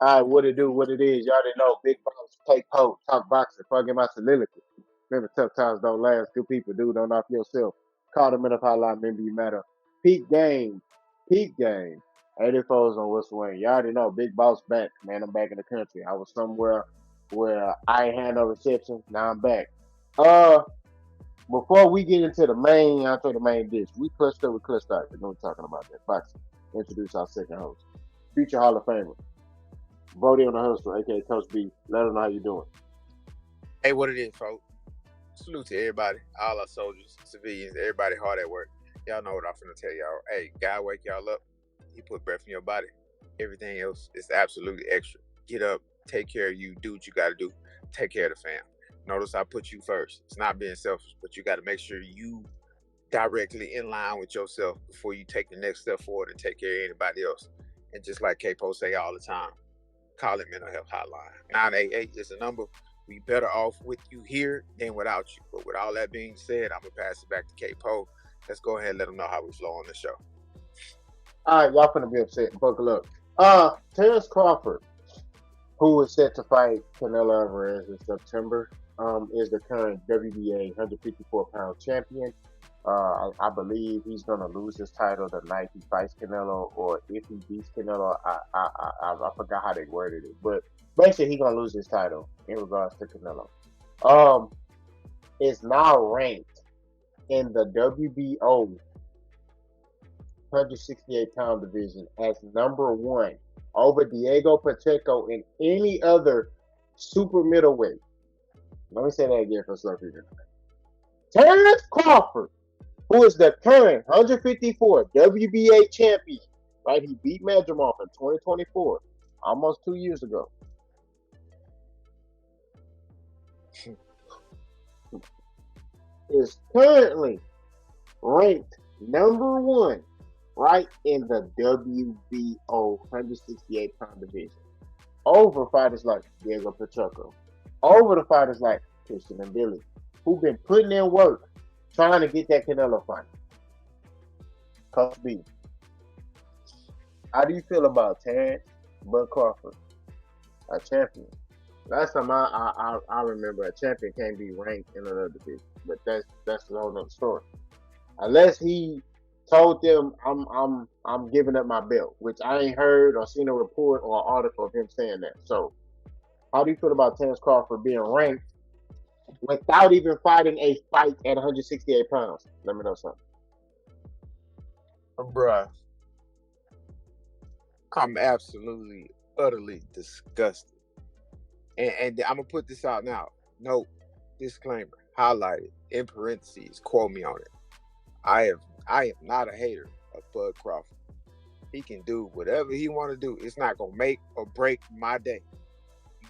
All right, what it do, what it is. Y'all didn't know. Big Boss, take hold, talk boxing, fucking my soliloquy. Remember, tough times don't last. Good people do. Don't knock yourself. Call them in a hotline. Remember, you matter. Peak game. Peak game. 84s on What's Wayne. Y'all already know. Big Boss back. Man, I'm back in the country. I was somewhere where I ain't had no reception. Now I'm back. Uh, Before we get into the main dish, we clutched up with Clutch Stock. You know what we're talking about that. Boxing. Introduce our second host. Future Hall of Famer. Brody on the hustle, aka Coach B. Let them know how you doing. Hey, what it is, folks? Salute to everybody, all our soldiers, civilians, everybody hard at work. Y'all know what I'm finna tell y'all. Hey, God wake y'all up. He put breath in your body. Everything else is absolutely extra. Get up, take care of you, do what you gotta do. Take care of the fam. Notice I put you first. It's not being selfish, but you gotta make sure you directly in line with yourself before you take the next step forward and take care of anybody else. And just like K-Po say all the time, call it mental health hotline. 988 is the number. We better off with you here than without you. But with all that being said, I'm going to pass it back to K-Po. Let's go ahead and let them know how we flow on the show. All right, y'all finna be upset. Buckle up. Terence Crawford, who is set to fight Canelo Alvarez in September, is the current WBA 154-pound champion. I believe he's gonna lose his title the night he fights Canelo, or if he beats Canelo. I forgot how they worded it, but basically he's gonna lose his title in regards to Canelo. Is now ranked in the WBO 168-pound division as number one over Diego Pacheco and any other super middleweight. Let me say that again for slow people. Terence Crawford, who is the current 154 WBA champion, right? He beat Madrimov in 2024, almost 2 years ago. Is currently ranked number one, right in the WBO 168-pound division. Over fighters like Diego Pacheco, over the fighters like Christian and Billy, who've been putting in work trying to get that Canelo fight. Coach B, how do you feel about Terence Bud Crawford, a champion? Last time I remember, a champion can't be ranked in another division, but that's a whole other story. Unless he told them I'm giving up my belt, which I ain't heard or seen a report or an article of him saying that. So, how do you feel about Terence Crawford being ranked without even fighting a fight at 168 pounds? Let me know something. Bruh, I'm absolutely, utterly disgusted. And I'm going to put this out now. Note, disclaimer, highlighted, in parentheses, quote me on it. I am not a hater of Bud Crawford. He can do whatever he want to do. It's not going to make or break my day.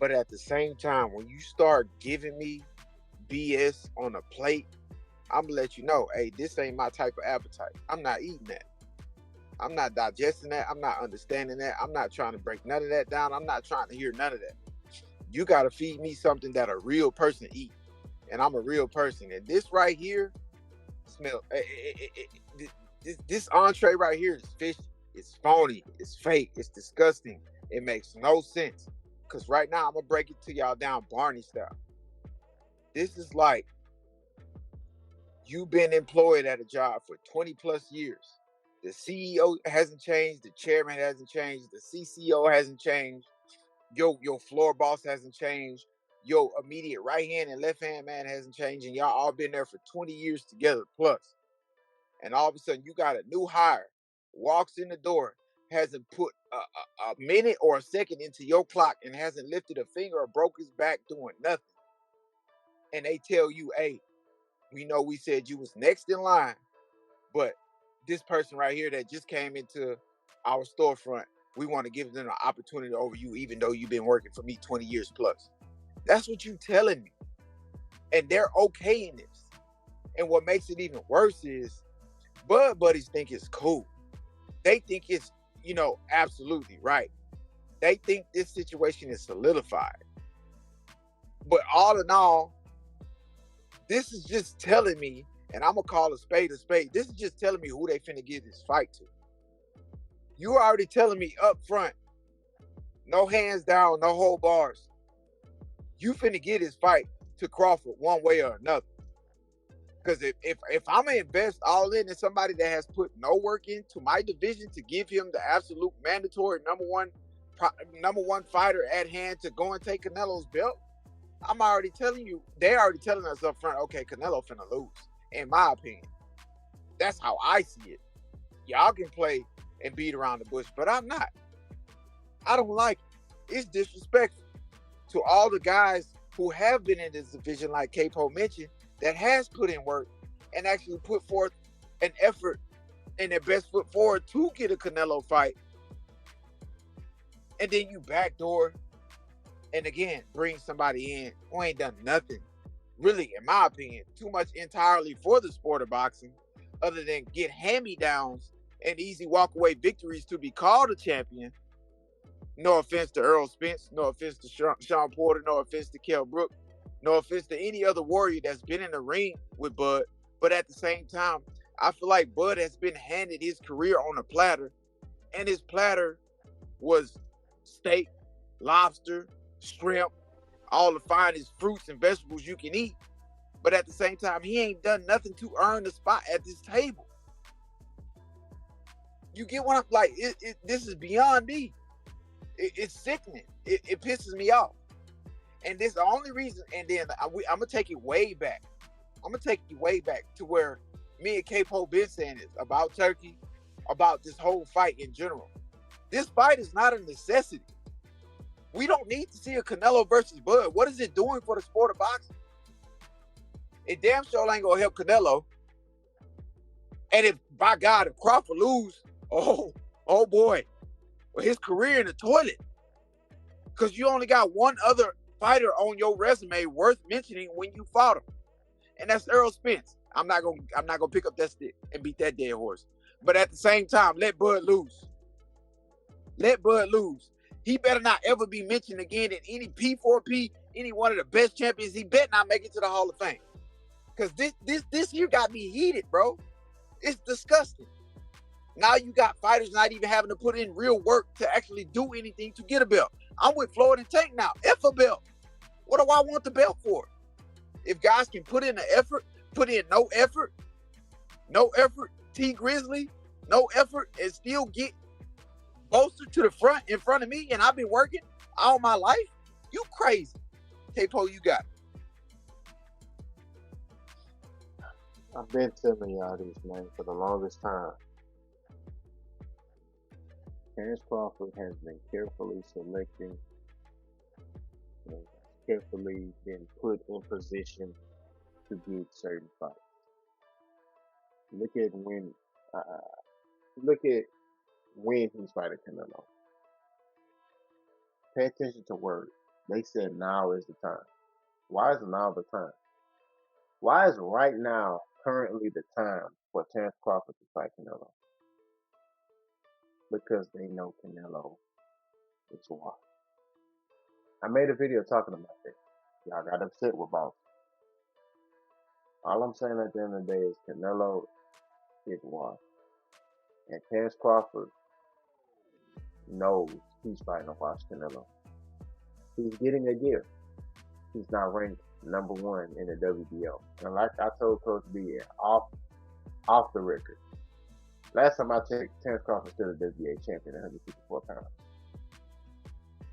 But at the same time, when you start giving me BS on a plate, I'm going to let you know, hey, this ain't my type of appetite. I'm not eating that. I'm not digesting that. I'm not understanding that. I'm not trying to break none of that down. I'm not trying to hear none of that. You got to feed me something that a real person eat. And I'm a real person. And this right here, smell, this entree right here is fishy. It's phony. It's fake. It's disgusting. It makes no sense. Because right now, I'm going to break it to y'all down Barney style. This is like you've been employed at a job for 20 plus years. The CEO hasn't changed. The chairman hasn't changed. The CCO hasn't changed. Your floor boss hasn't changed. Your immediate right hand and left hand man hasn't changed. And y'all all been there for 20 years together plus. And all of a sudden you got a new hire, walks in the door, hasn't put a minute or a second into your clock and hasn't lifted a finger or broke his back doing nothing. And they tell you, hey, we know we said you was next in line, but this person right here that just came into our storefront, we want to give them an opportunity over you, even though you've been working for me 20 years plus. That's what you telling me. And they're okay in this. And what makes it even worse is Bud Buddies think it's cool. They think it's, absolutely right. They think this situation is solidified. But all in all, this is just telling me, and I'm going to call a spade a spade, this is just telling me who they finna give this fight to. You're already telling me up front, No hands down, no hold bars. You finna get his fight to Crawford one way or another. Because if I'm gonna invest all in somebody that has put no work into my division to give him the absolute mandatory number one fighter at hand to go and take Canelo's belt, I'm already telling you, they're already telling us up front, okay, Canelo finna lose, in my opinion. That's how I see it. Y'all can play and beat around the bush, but I'm not. I don't like it. It's disrespectful to all the guys who have been in this division, like Capo mentioned, that has put in work and actually put forth an effort and their best foot forward to get a Canelo fight. And then you backdoor and again bring somebody in who ain't done nothing, really, in my opinion, too much entirely for the sport of boxing, other than get hand-me-downs and easy walk-away victories to be called a champion. No offense to Earl Spence, no offense to Sean Porter, no offense to Kell Brook, no offense to any other warrior that's been in the ring with Bud. But at the same time, I feel like Bud has been handed his career on a platter, and his platter was steak, lobster, shrimp, all the finest fruits and vegetables you can eat. But at the same time, he ain't done nothing to earn the spot at this table. You get what I'm like? This is beyond me. It's sickening. It pisses me off. And this is the only reason. And then I'm going to take it way back. I'm going to take you way back to where me and Capo been saying this about Turkey, about this whole fight in general. This fight is not a necessity. We don't need to see a Canelo versus Bud. What is it doing for the sport of boxing? It damn sure ain't going to help Canelo. And if, by God, if Crawford lose, oh boy, well, his career in the toilet. Because you only got one other fighter on your resume worth mentioning when you fought him, and that's Earl Spence. I'm not gonna pick up that stick and beat that dead horse. But at the same time, let Bud lose. Let Bud lose. He better not ever be mentioned again in any P4P, any one of the best champions. He better not make it to the Hall of Fame. Because this here got me heated, bro. It's disgusting. Now you got fighters not even having to put in real work to actually do anything to get a belt. I'm with Floyd and Tank now. F a belt. What do I want the belt for? If guys can put in the effort, put in no effort, T Grizzly, no effort, and still get bolstered to the front in front of me, and I've been working all my life, you crazy. Capo, you got it. I've been telling y'all this, man, for the longest time. Terence Crawford has been carefully selecting, carefully been put in position to get certain fights. Look at when he's fighting Canelo. Pay attention to words. They said now is the time. Why is now the time? Why is right now currently the time for Terence Crawford to fight Canelo? Because they know Canelo is washed. I made a video talking about this. Y'all got upset with boss. All I'm saying at the end of the day is Canelo is washed. And Terence Crawford knows he's fighting a washed Canelo. He's getting a gift. He's not ranked number one in the WBO. And like I told Coach B, off the record, last time I checked, Terence Crawford still a WBA champion at 154 pounds.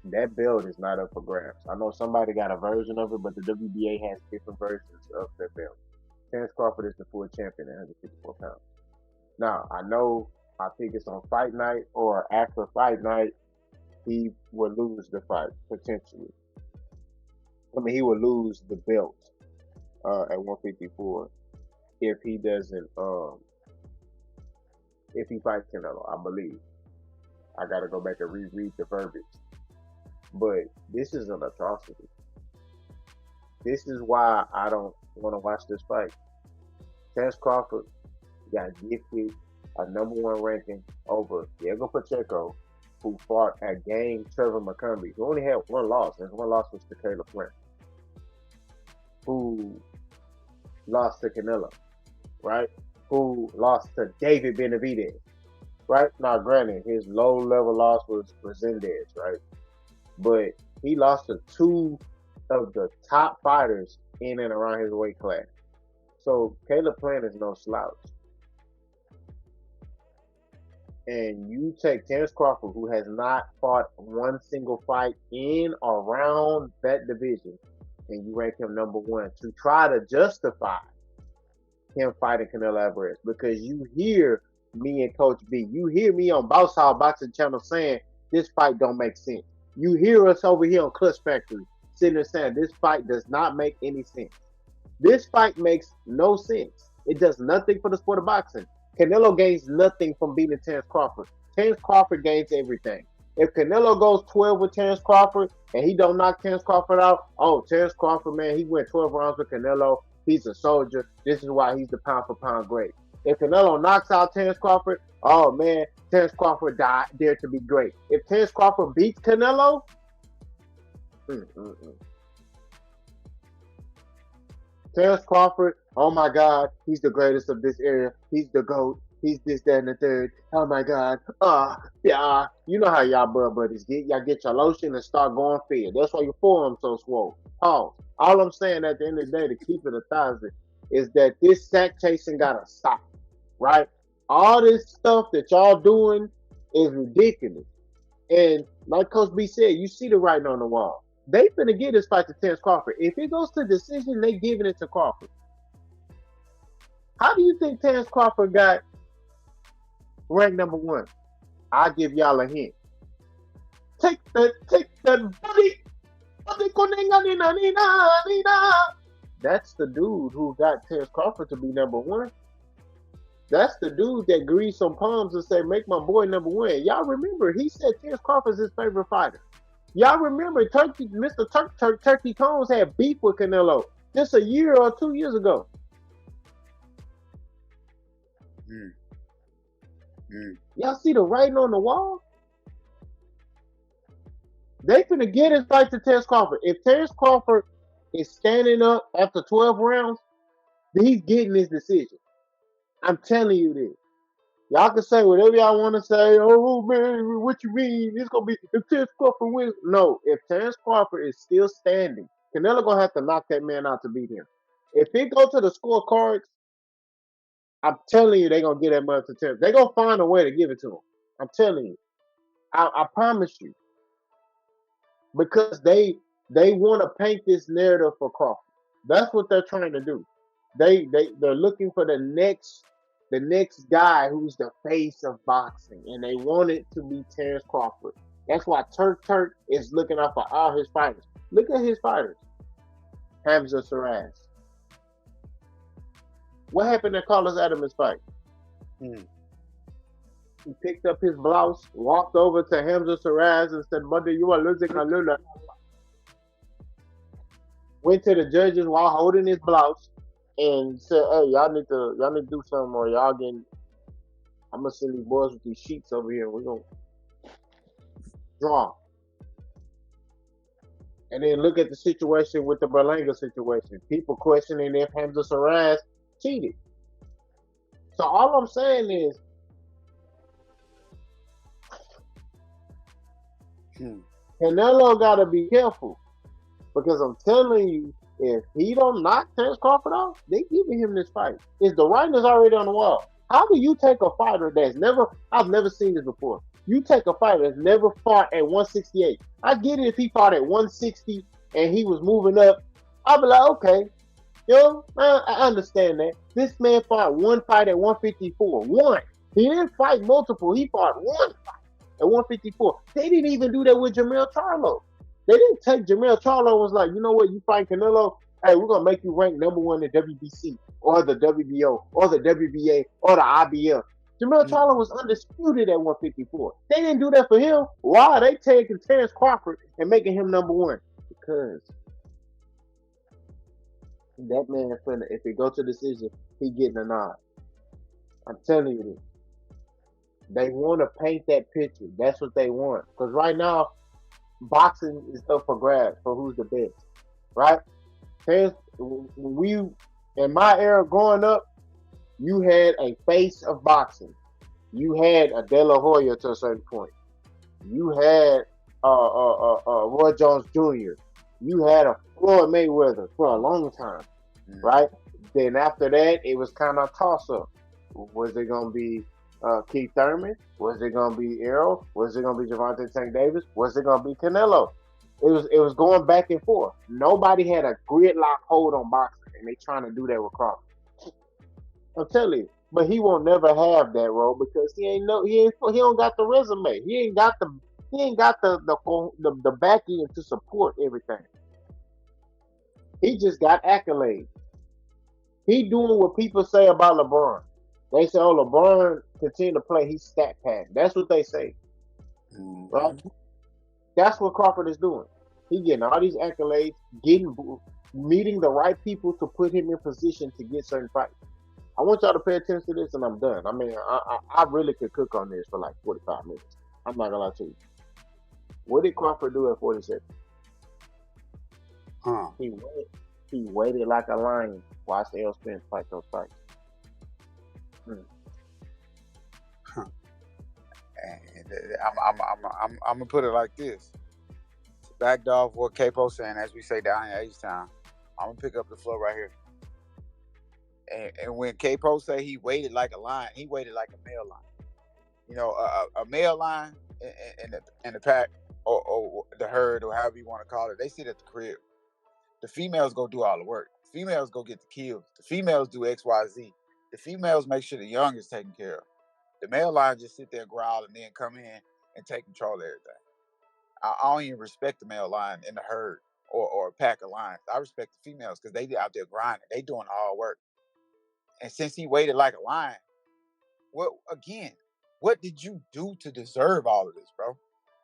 That belt is not up for grabs. I know somebody got a version of it, but the WBA has different versions of that belt. Terence Crawford is the full champion at 154 pounds. Now, I think it's on fight night or after fight night, he will lose the fight, potentially. He will lose the belt at 154 if he doesn't, if he fights Canelo, I believe. I got to go back and reread the verbiage. But this is an atrocity. This is why I don't want to watch this fight. Terence Crawford got gifted a number one ranking over Diego Pacheco, who fought a game Trevor McCumbee, who only had one loss. His one loss was to Caleb Flint, who lost to Canelo, right? Who lost to David Benavidez, right? Now, granted, his low-level loss was Resendez, right? but he lost to two of the top fighters in and around his weight class. So Caleb Plant is no slouch. And you take Terence Crawford, who has not fought one single fight in or around that division, and you rank him number one to try to justify him fighting Canelo Alvarez. Because you hear me and Coach B, you hear me on Bounce Boxing Channel saying this fight don't make sense. You hear us over here on Clutch Factory sitting there saying this fight does not make any sense. This fight makes no sense. It does nothing for the sport of boxing. Canelo gains nothing from beating Terence Crawford. Terence Crawford gains everything. If Canelo goes 12 with Terence Crawford and he don't knock Terence Crawford out, oh, Terence Crawford, man, he went 12 rounds with Canelo. He's a soldier. This is why he's the pound for pound great. If Canelo knocks out Terence Crawford, oh, man, Terence Crawford dared to be great. If Terence Crawford beats Canelo, Terence Crawford, oh my God, he's the greatest of this era. He's the GOAT. He's this, that, and the third. Oh my God. Yeah. You know how y'all buddies get. Y'all get your lotion and start going fed. That's why your forearm's so swole. Pause. All I'm saying at the end of the day to keep it 1,000 is that this sack chasing gotta stop. Right? All this stuff that y'all doing is ridiculous. And like Coach B said, you see the writing on the wall. They finna get this fight to Terence Crawford. If it goes to decision, they giving it to Crawford. How do you think Terence Crawford got ranked number one? I'll give y'all a hint. Take that, buddy. That's the dude who got Terence Crawford to be number one. That's the dude that greased some palms and said, make my boy number one. Y'all remember, he said Terence Crawford's his favorite fighter. Y'all remember Mr. Turkey Combs had beef with Canelo just a year or 2 years ago. Y'all see the writing on the wall? They finna get his fight to Terence Crawford. If Terence Crawford is standing up after 12 rounds, then he's getting his decision. I'm telling you this. Y'all can say whatever y'all want to say. Oh, man, what you mean? It's going to be if Terence Crawford wins. No, if Terence Crawford is still standing, Canelo going to have to knock that man out to beat him. If it go to the scorecards, I'm telling you they're going to get that money to Terence. They're going to find a way to give it to him. I'm telling you. I promise you. Because they want to paint this narrative for Crawford. That's what they're trying to do. They're looking for the next guy who's the face of boxing, and they want it to be Terence Crawford. That's why Turk is looking out for all his fighters. Look at his fighters. Hamza Shiraz. What happened to Carlos Adams' fight? He picked up his blouse, walked over to Hamza Shiraz and said, "Mother, you are losing a little." Went to the judges while holding his blouse and said, "Hey, y'all need to do something, or y'all getting. I'm gonna send these boys with these sheets over here. We're gonna draw." And then look at the situation with the Berlanga situation. People questioning if Hamza Shiraz cheated. So all I'm saying is, Canelo gotta be careful, because I'm telling you, if he don't knock Terence Crawford off, they giving him this fight. The writing is already on the wall. How do you take a fighter I've never seen this before. You take a fighter that's never fought at 168. I get it if he fought at 160 and he was moving up. I'll be like, okay, I understand that. This man fought one fight at 154. One. He didn't fight multiple. He fought one fight at 154. They didn't even do that with Jermell Charlo. They didn't take Jermell Charlo and was like, you know what, you fight Canelo, hey, we're going to make you rank number one in WBC or the WBO or the WBA or the IBF. Jermell Charlo was undisputed at 154. They didn't do that for him. Why? They taking Terence Crawford and making him number one. Because that man, if it goes to decision, he getting a nod. I'm telling you this. They want to paint that picture. That's what they want. Because right now, boxing is up for grabs for who's the best, right? In my era growing up, you had a face of boxing. You had a De La Hoya to a certain point. You had Roy Jones Jr. You had a Floyd Mayweather for a long time, right? Then after that, it was kind of toss up. Was it gonna be Keith Thurman? Was it gonna be Errol? Was it gonna be Javante Tank Davis? Was it gonna be Canelo? It was going back and forth. Nobody had a gridlock hold on boxing, and they trying to do that with Crawford. I'm telling you, but he won't never have that role because he don't got the resume. He ain't got the backing to support everything. He just got accolades. He doing what people say about LeBron. They say, "Oh, LeBron continue to play. He's stat pad." That's what they say, right? That's what Crawford is doing. He getting all these accolades, getting meeting the right people to put him in position to get certain fights. I want y'all to pay attention to this, and I'm done. I mean, I really could cook on this for like 45 minutes. I'm not gonna lie to you. What did Crawford do at 47? Huh. He waited like a lion. Watched Errol Spence fight those fights. And I'm gonna put it like this. To back off what Capo saying, as we say down in H-Town, I'm gonna pick up the flow right here. And when Capo say he waited like a lion, he waited like a male lion. You know, a male lion in the pack or the herd or however you want to call it, they sit at the crib. The females go do all the work. Females go get the kills. The females do X, Y, Z. The females make sure the young is taken care of. The male lion just sit there, growl, and then come in and take control of everything. I don't even respect the male lion in the herd or a pack of lions. I respect the females because they out there grinding. They doing all work. And since he waited like a lion, what did you do to deserve all of this, bro?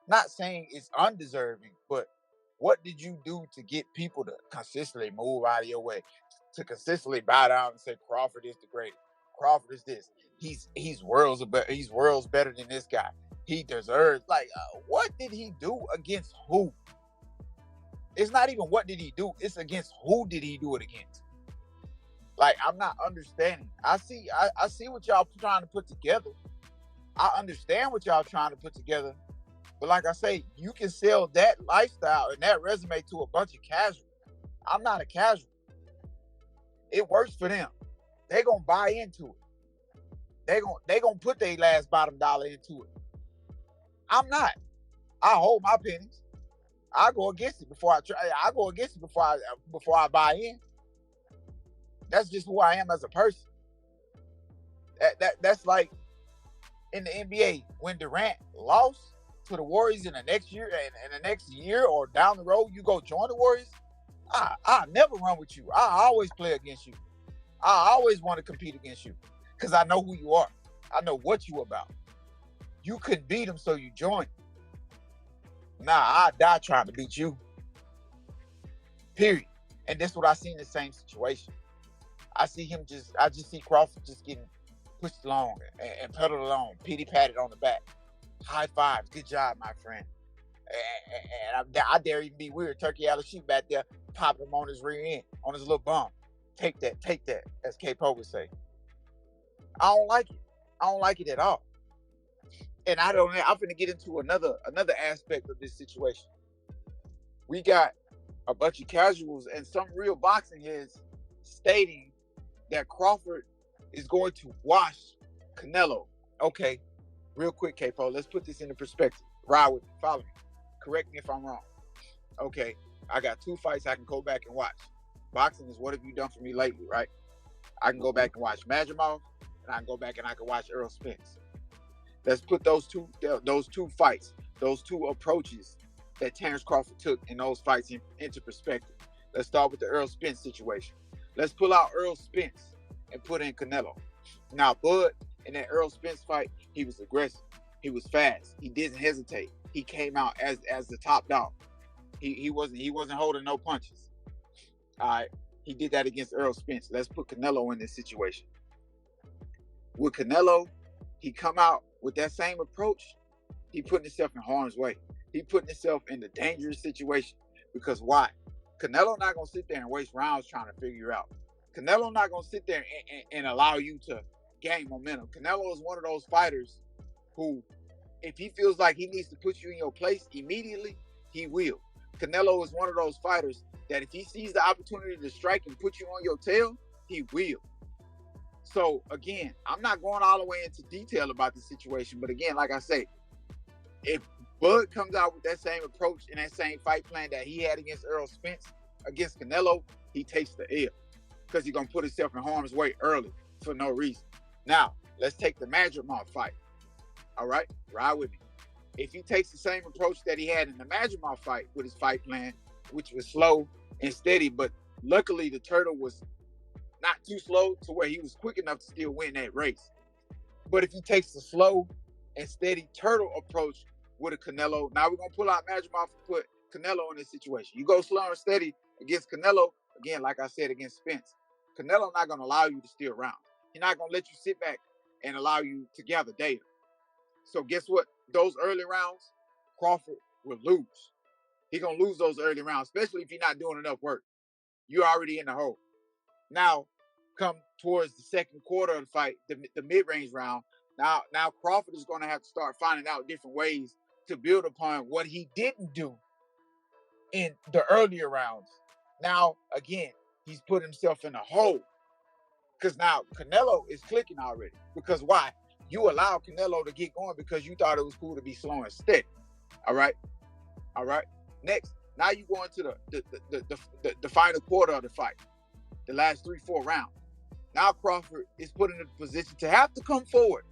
Not saying it's undeserving, but what did you do to get people to consistently move out of your way, to consistently bow down and say Crawford is the greatest? Crawford is this. He's worlds better than this guy. He deserves what did he do against who? It's not even what did he do. It's against who did he do it against? Like, I'm not understanding. I see what y'all trying to put together. I understand what y'all trying to put together. But like I say, you can sell that lifestyle and that resume to a bunch of casuals. I'm not a casual. It works for them. They gonna buy into it. They gonna put their last bottom dollar into it. I'm not. I hold my pennies. I go against it before I try. I go against it before I buy in. That's just who I am as a person. That's like in the NBA when Durant lost to the Warriors in the next year or down the road, you go join the Warriors. I never run with you. I always play against you. I always want to compete against you because I know who you are. I know what you about. You couldn't beat him, so you joined. Nah, I die trying to beat you. Period. And that's what I see in the same situation. I just see Crawford just getting pushed along and pedaled along, pity patted on the back. High fives. Good job, my friend. And I dare even be weird. Turkey out of sheep back there, popping him on his rear end, on his little bum. Take that, as K-Po would say. I don't like it. I don't like it at all. And I'm going to get into another aspect of this situation. We got a bunch of casuals and some real boxing heads stating that Crawford is going to wash Canelo. Okay, real quick, K-Po, let's put this into perspective. Ride with me, follow me. Correct me if I'm wrong. Okay, I got 2 fights I can go back and watch. Boxing is what have you done for me lately, right? I can go back and watch Madrimov, and I can go back and I can watch Errol Spence. Let's put those two fights, those 2 approaches that Terence Crawford took in those fights into perspective. Let's start with the Errol Spence situation. Let's pull out Errol Spence and put in Canelo. Now, Bud, in that Errol Spence fight, he was aggressive. He was fast. He didn't hesitate. He came out as the top dog. He wasn't holding no punches. All right. He did that against Errol Spence. Let's put Canelo in this situation. With Canelo, he come out with that same approach. He putting himself in harm's way. He putting himself in the dangerous situation. Because why? Canelo not going to sit there and waste rounds trying to figure you out. Canelo not going to sit there and allow you to gain momentum. Canelo is one of those fighters who If he feels like he needs to put you in your place immediately, he will. Canelo is one of those fighters that if he sees the opportunity to strike and put you on your tail, he will. So again, I'm not going all the way into detail about the situation, but again, like I say, if Bud comes out with that same approach and that same fight plan that he had against Errol Spence against Canelo, he takes the L because he's gonna put himself in harm's way early for no reason. Now, let's take the Madrimov fight. All right, ride with me. If he takes the same approach that he had in the Madrimov fight with his fight plan, which was slow and steady, but luckily the Turtle was not too slow to where he was quick enough to still win that race. But if he takes the slow and steady Turtle approach with a Canelo, now we're going to pull out Madrimov and put Canelo in this situation. You go slow and steady against Canelo, again, like I said, against Spence. Canelo not going to allow you to steal rounds. He's not going to let you sit back and allow you to gather data. So guess what? Those early rounds, Crawford will lose. He's going to lose those early rounds, especially if he's not doing enough work. You're already in the hole. Now, come towards the second quarter of the fight, the mid-range round, now Crawford is going to have to start finding out different ways to build upon what he didn't do in the earlier rounds. Now, again, he's put himself in a hole because now Canelo is clicking already. Because why? You allowed Canelo to get going because you thought it was cool to be slow and steady. All right? All right? Next, now you go into the final quarter of the fight, the last 3-4 rounds. Now Crawford is put in a position to have to come forward,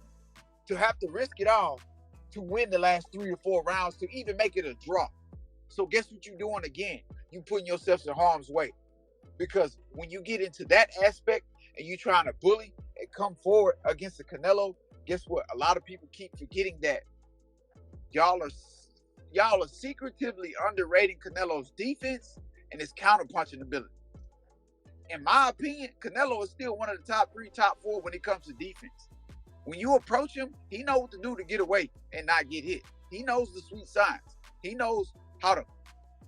to have to risk it all to win the last 3 or 4 rounds to even make it a draw. So guess what you're doing again? You putting yourself in harm's way. Because when you get into that aspect and you trying to bully and come forward against the Canelo, guess what? A lot of people keep forgetting that y'all are secretively underrating Canelo's defense and his counterpunching ability. In my opinion, Canelo is still one of the top 3, top 4 when it comes to defense. When you approach him, he knows what to do to get away and not get hit. He knows the sweet signs. He knows how to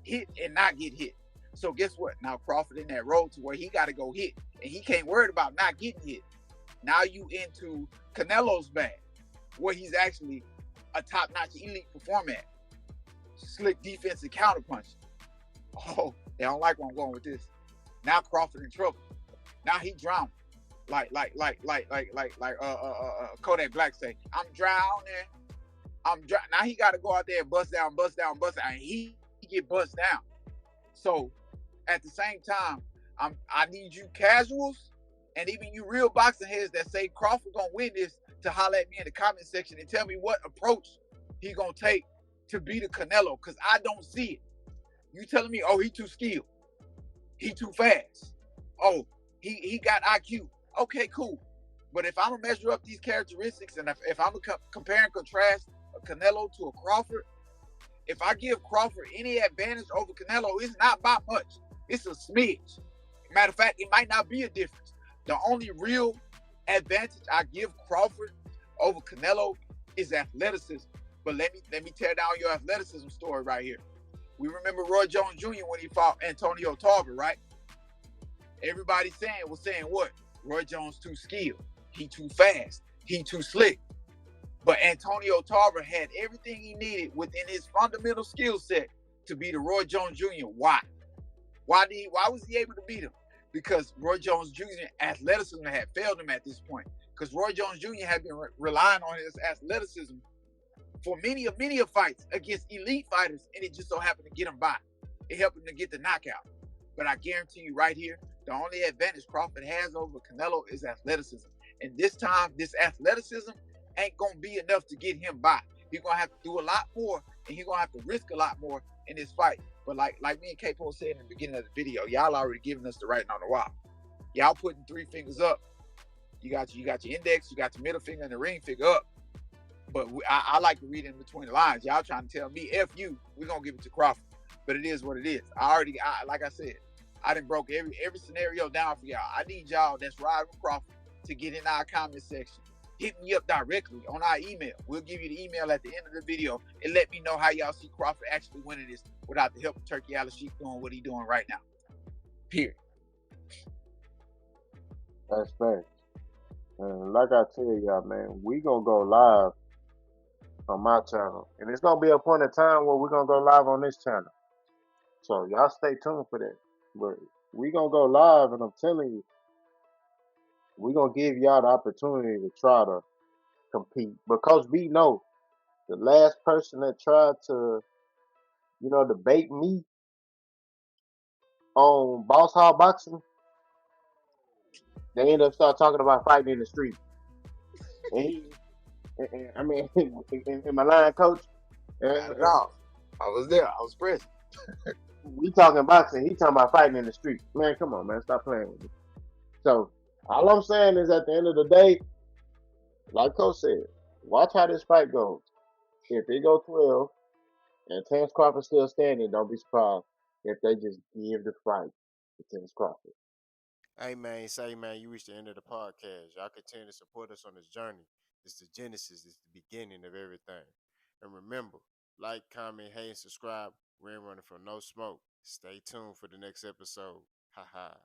hit and not get hit. So guess what? Now Crawford in that role to where he got to go hit, and he can't worry about not getting hit. Now you into Canelo's bag, where he's actually a top-notch elite performer at. Slick defense and counterpunch. Oh, they don't like where I'm going with this. Now Crawford in trouble. Now he drowning. Like Kodak Black say, I'm drowning. Now he got to go out there and bust down, and he get bust down. So at the same time, I need you casuals and even you real boxing heads that say Crawford gonna win this to holler at me in the comment section and tell me what approach he gonna take to beat a Canelo, because I don't see it. You telling me, oh, he too skilled, he too fast, oh, he got IQ. Okay, cool. But if I'm gonna measure up these characteristics and if I'm gonna compare and contrast a Canelo to a Crawford, if I give Crawford any advantage over Canelo, it's not by much. It's a smidge. Matter of fact, it might not be a difference. The only real advantage I give Crawford over Canelo is athleticism. But let me tear down your athleticism story right here. We remember Roy Jones Jr. when he fought Antonio Tarver, right? Everybody was saying what? Roy Jones too skilled. He too fast. He too slick. But Antonio Tarver had everything he needed within his fundamental skill set to beat a Roy Jones Jr. Why? Why was he able to beat him? Because Roy Jones Jr. athleticism had failed him at this point. Because Roy Jones Jr. had been relying on his athleticism for many of fights against elite fighters, and it just so happened to get him by. It helped him to get the knockout. But I guarantee you right here, the only advantage Crawford has over Canelo is athleticism. And this time, this athleticism ain't going to be enough to get him by. He's going to have to do a lot more, and he's going to have to risk a lot more in this fight. But like me and K-Po said in the beginning of the video, y'all already giving us the writing on the wall. Y'all putting 3 fingers up. You got your index, you got your middle finger and the ring finger up. But I like to read in between the lines. Y'all trying to tell me, F you, we're going to give it to Crawford. But it is what it is. Like I said, I done broke every scenario down for y'all. I need y'all that's riding with Crawford to get in our comment section. Hit me up directly on our email. We'll give you the email at the end of the video and let me know how y'all see Crawford actually winning this without the help of Turkey Al-Sheikh doing what he's doing right now. Period. That's facts. And like I tell y'all, man, we gonna go live on my channel. And it's gonna be a point in time where we're gonna go live on this channel. So y'all stay tuned for that. But we gonna go live, and I'm telling you, we gonna give y'all the opportunity to try to compete because we know the last person that tried to, debate me on Boss Hall Boxing, they end up start talking about fighting in the street. And I mean, in my line, coach, Not at all. I was there. I was present. we talking boxing. He talking about fighting in the street. Man, come on, man, stop playing with me. So all I'm saying is, at the end of the day, like Coach said, watch how this fight goes. If it go 12 and Terence Crawford still standing, don't be surprised if they just give the fight to Terence Crawford. Hey man, say man, you reached the end of the podcast. Y'all continue to support us on this journey. It's the genesis, it's the beginning of everything. And remember, like, comment, hey, and subscribe. We ain't running from no smoke. Stay tuned for the next episode. Ha ha.